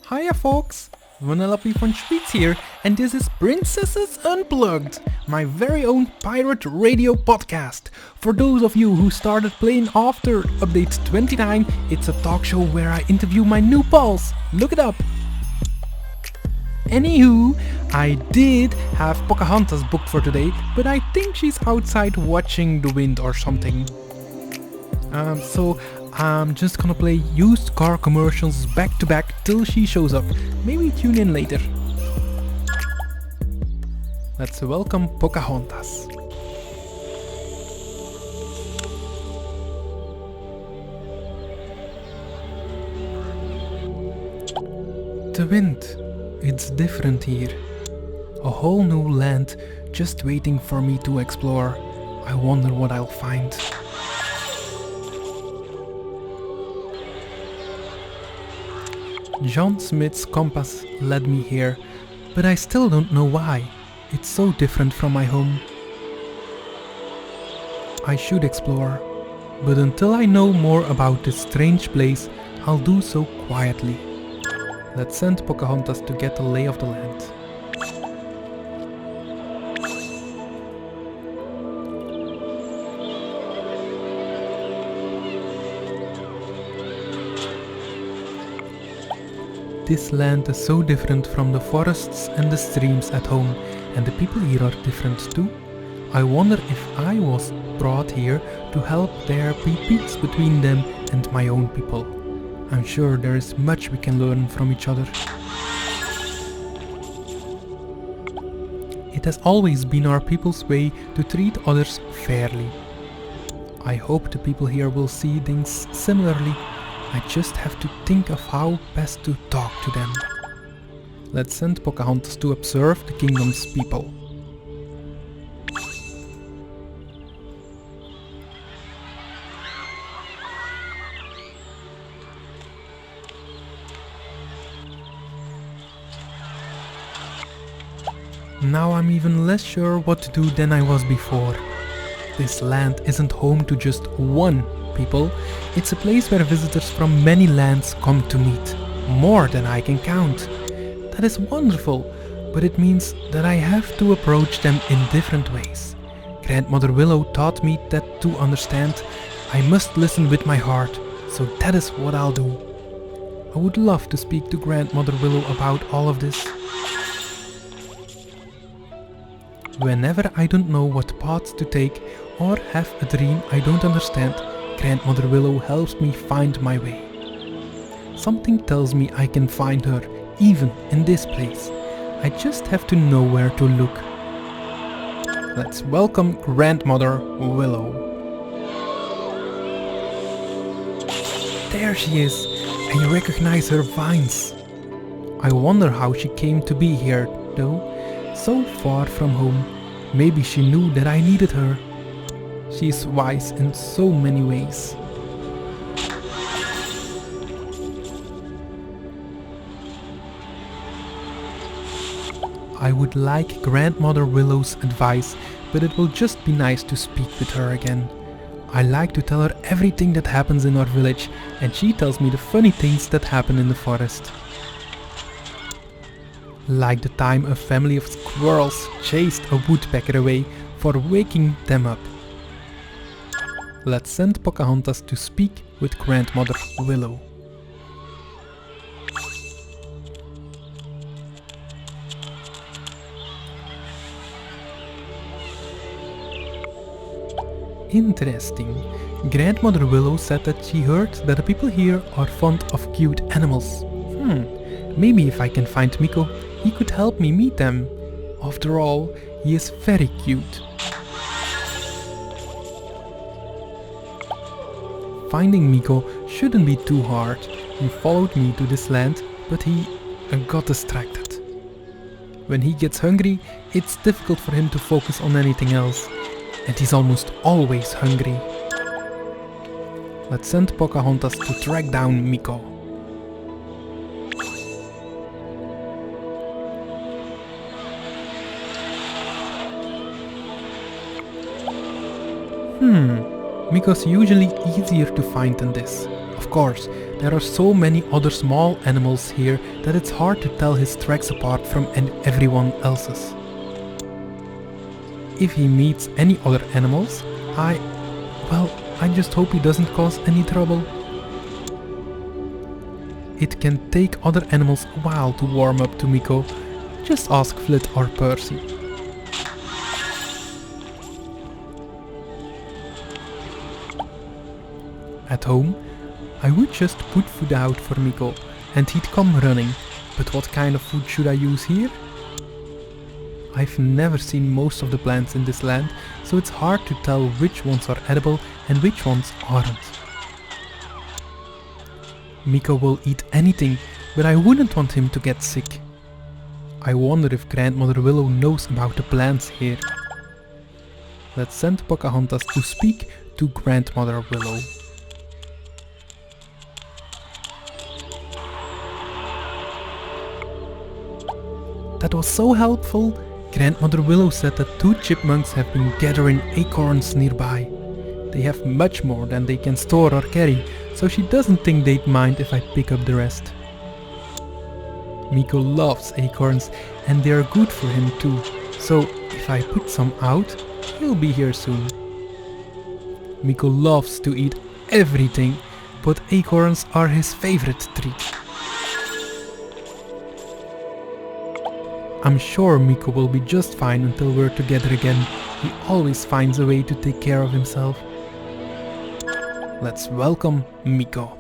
Hiya folks, Vanellope von Schwyz here, and this is Princesses Unplugged, my very own pirate radio podcast. For those of you who started playing after update 29, it's a talk show where I interview my new pals. Look it up. Anywho, I did have Pocahontas booked for today, but I think she's outside watching the wind or something. So I'm just gonna play used car commercials back to back till she shows up. Maybe tune in later. Let's welcome Pocahontas. The wind. It's different here. A whole new land just waiting for me to explore. I wonder what I'll find. John Smith's compass led me here, but I still don't know why. It's so different from my home. I should explore, but until I know more about this strange place, I'll do so quietly. Let's send Pocahontas to get the lay of the land. This land is so different from the forests and the streams at home, and the people here are different too. I wonder if I was brought here to help there be peace between them and my own people. I'm sure there is much we can learn from each other. It has always been our people's way to treat others fairly. I hope the people here will see things similarly. I just have to think of how best to talk to them. Let's send Pocahontas to observe the kingdom's people. Now I'm even less sure what to do than I was before. This land isn't home to just one people. It's a place where visitors from many lands come to meet. More than I can count. That is wonderful, but it means that I have to approach them in different ways. Grandmother Willow taught me that to understand, I must listen with my heart, so that is what I'll do. I would love to speak to Grandmother Willow about all of this. Whenever I don't know what path to take or have a dream I don't understand, Grandmother Willow helps me find my way. Something tells me I can find her, even in this place. I just have to know where to look. Let's welcome Grandmother Willow. There she is. I recognize her vines. I wonder how she came to be here, though. So far from home. Maybe she knew that I needed her. She is wise in so many ways. I would like Grandmother Willow's advice, but it will just be nice to speak with her again. I like to tell her everything that happens in our village, and she tells me the funny things that happen in the forest. Like the time a family of squirrels chased a woodpecker away for waking them up. Let's send Pocahontas to speak with Grandmother Willow. Interesting. Grandmother Willow said that she heard that the people here are fond of cute animals. Maybe if I can find Miko, he could help me meet them. After all, he is very cute. Finding Miko shouldn't be too hard. He followed me to this land, but he got distracted. When he gets hungry, it's difficult for him to focus on anything else. And he's almost always hungry. Let's send Pocahontas to track down Miko. Miko's usually easier to find than this. Of course, There are so many other small animals here that it's hard to tell his tracks apart from everyone else's. If he meets any other animals, I just hope he doesn't cause any trouble. It can take other animals a while to warm up to Miko. Just ask Flit or Percy. At home, I would just put food out for Miko and he'd come running. But what kind of food should I use here? I've never seen most of the plants in this land, so it's hard to tell which ones are edible and which ones aren't. Miko will eat anything, but I wouldn't want him to get sick. I wonder if Grandmother Willow knows about the plants here. Let's send Pocahontas to speak to Grandmother Willow. That was so helpful. Grandmother Willow said that 2 chipmunks have been gathering acorns nearby. They have much more than they can store or carry, so she doesn't think they'd mind if I pick up the rest. Miko loves acorns and they are good for him too, so if I put some out, he'll be here soon. Miko loves to eat everything, but acorns are his favorite treat. I'm sure Miko will be just fine until we're together again. He always finds a way to take care of himself. Let's welcome Miko.